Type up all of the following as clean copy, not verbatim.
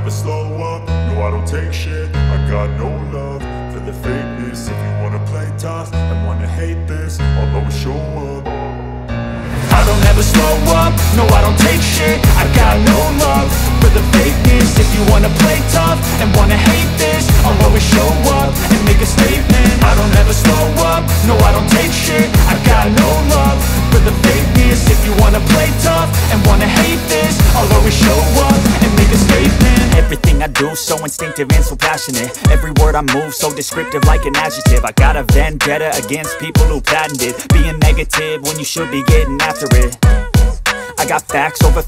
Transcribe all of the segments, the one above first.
never slow up, no I don't take shit. I got no love for the fakeness. If you wanna play tough and wanna hate this, I'll always show up. I don't ever slow up, no I don't take shit. I got no love for the fakeness. If you wanna play tough and wanna hate this, I'll always show up and make a statement. I don't ever slow up, no I don't take shit. I got no love for the fakeness. If you wanna play tough and wanna hate this, I'll always show up and make a statement. Everything I do so instinctive and so passionate. Every word I move so descriptive like an adjective. I got a vendetta against people who patented being negative when you should be getting after it. I got facts over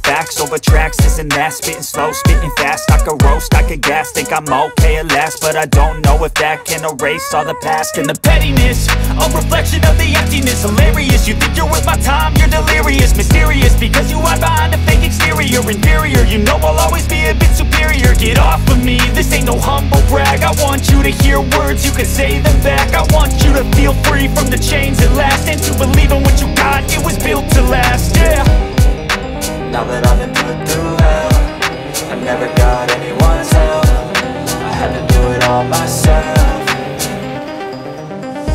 tracks, this and that. Spitting slow, spitting fast. I could roast, I could gas. Think I'm okay at last, but I don't know if that can erase all the past. And the pettiness, a reflection of the emptiness. Hilarious, you think you're worth my time, you're delirious. Mysterious, because you hide behind a fake exterior. Inferior, you know I'll always be a bit superior. Get off of me, this ain't no humble brag. I want you to hear words, you can say them back. I want you to feel free from the chains at last, and to believe in what you got, it was built to last, yeah. Now that I've been put through hell, I never got anyone's help. I had to do it all myself.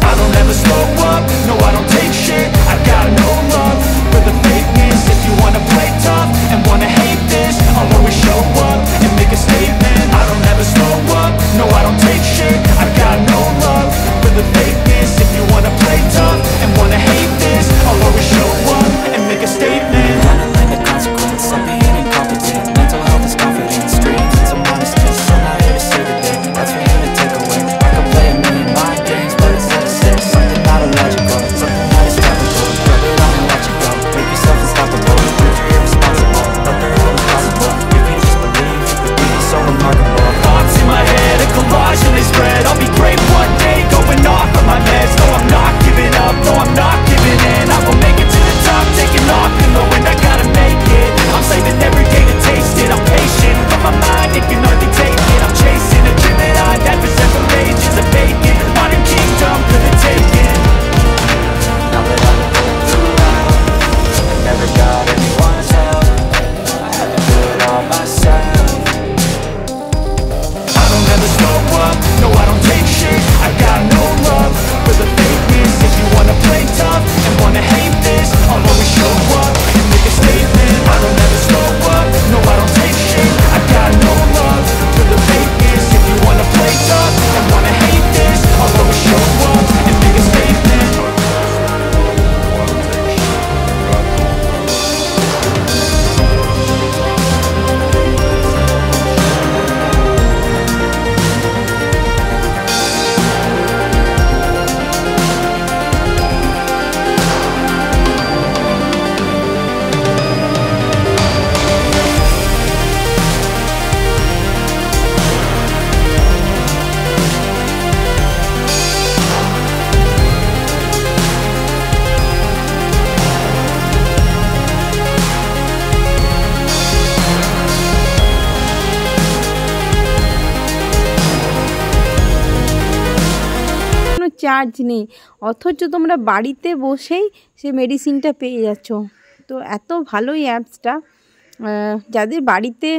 I don't ever slow up, no I don't take shit. I got no love for the fakeness. If you wanna play tough and wanna hate this, I'll always show up and make a statement. I don't ever slow up, no I don't take shit. I got no love for the fakeness. If you wanna play tough and wanna hate this, I'll always show up and make a statement. I'm being incompetent. Mental health is confidence. Dreams and some honesty. I'm not here to save the day. That's for you to take away. I could play a million mind games, but instead of say something not illogical, something that is topical. Rub it on and watch it go. Make yourself unstoppable. Prove you're irresponsible. But they're all impossible. If you just believe, you could be so remarkable. Thoughts in my head, a collage and they spread. I'll be great one day, going off of my meds. No, I'm not giving up. No, I'm not giving in. I will make it to the top, taking off in the wind. I gotta make it. I'm saving every day to taste it. I'm patient, but my mind, it can hardly take it. I'm chasing a dream that I've had for several ages. A vacant, modern kingdom, couldn't take it. Now that I've been through hell, I never got anyone's help. I had to do it all myself. I don't ever slow up, no I don't take shit. I got no love for the fakeness. If you wanna play tough and wanna hate this, I'll always show up and make a statement. I don't ever slow up, no I don't take shit. I got no love for the fakeness. If you wanna play tough and wanna hate this, I'll always show up and make a statement. Charge নেই, অথচ তোমরা বাড়িতে বসেই সেই মেডিসিনটা পেয়ে যাচ্ছ। তো এত ভালো এই অ্যাপসটা। যাদের বাড়িতে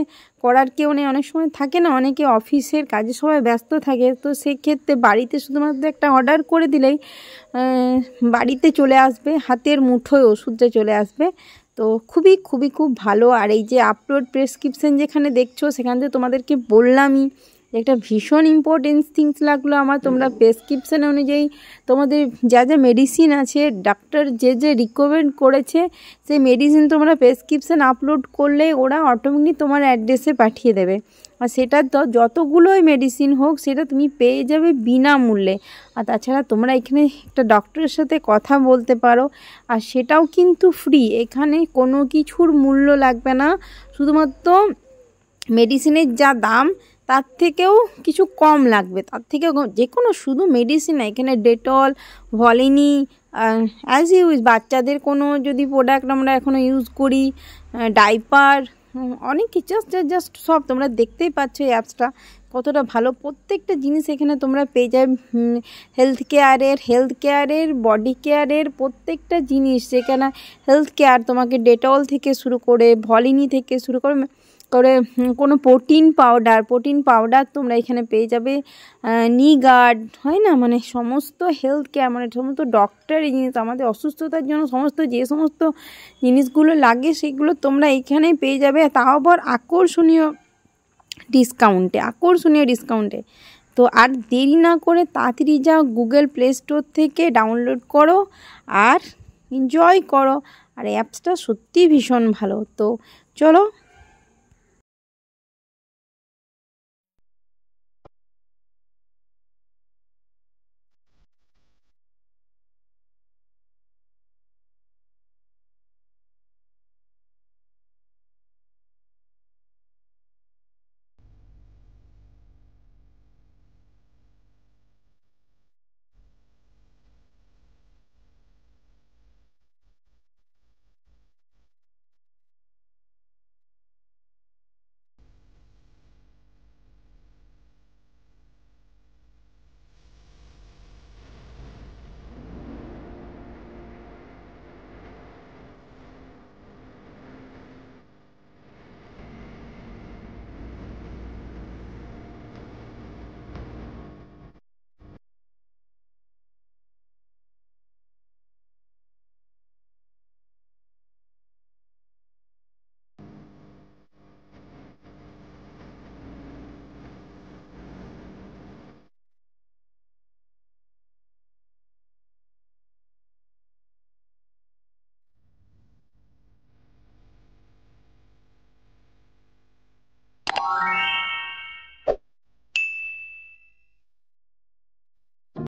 করার কেউ নেই, অনেক সময় থাকে না, অনেকে অফিসের কাজে সবাই ব্যস্ত থাকে, তো সেক্ষেত্রে বাড়িতে শুধুমাত্র একটা অর্ডার করে দিলেই বাড়িতে চলে আসবে, হাতের মুঠোয় ওষুধটা চলে আসবে। তো খুব ভালো। আর এই যে আপলোড প্রেসক্রিপশন যেখানে দেখছো, সেখান থেকে তোমাদেরকে বললামই একটা ভীষণ ইম্পর্টেন্ট থিংস লাগলো আমার। তোমরা প্রেসক্রিপশন অনুযায়ী তোমাদের যা যা মেডিসিন আছে, ডাক্তার যে রিকমেন্ড করেছে সেই মেডিসিন তোমরা প্রেসক্রিপশন আপলোড করলে ওরা অটোমেটিক তোমার অ্যাড্রেসে পাঠিয়ে দেবে। আর সেটা যতগুলোই মেডিসিন হোক সেটা তুমি পেয়ে যাবে বিনামূল্যে। আর তাছাড়া তোমরা এখানে একটা ডক্টরের সাথে কথা বলতে পারো, আর সেটাও কিন্তু ফ্রি। এখানে কোনো কিছুর মূল্য লাগবে না, শুধুমাত্র মেডিসিনের যা দাম তার থেকেও কিছু কম লাগবে, তার থেকেও যে কোনো শুধু মেডিসিন না, এখানে ডেটল, ভলিনি, অ্যাজ ইউজ বাচ্চাদের কোনো যদি প্রোডাক্ট আমরা এখনও ইউজ করি, ডাইপার, অনেক কিছু জাস্ট সব তোমরা দেখতেই পাচ্ছ এই অ্যাপসটা কতটা ভালো। প্রত্যেকটা জিনিস এখানে তোমরা পেয়ে যাবে, হেলথ কেয়ারের বডি কেয়ারের প্রত্যেকটা জিনিস। যেখানে হেলথ কেয়ার তোমাকে ডেটল থেকে শুরু করে ভলিনি থেকে শুরু করে করে কোনো প্রোটিন পাউডার তোমরা এখানে পেয়ে যাবে। নি গার্ড হয় না, মানে সমস্ত হেলথ কেয়ার, মানে সমস্ত ডক্টরের জিনিস, আমাদের অসুস্থতার জন্য যে সমস্ত জিনিসগুলো লাগে সেগুলো তোমরা এইখানেই পেয়ে যাবে, তাও আবার আকর্ষণীয় ডিসকাউন্টে। তো আর দেরি না করে তাড়াতাড়ি যাও, গুগল প্লে স্টোর থেকে ডাউনলোড করো আর এনজয় করো। আর অ্যাপসটা সত্যিই ভীষণ ভালো। তো চলো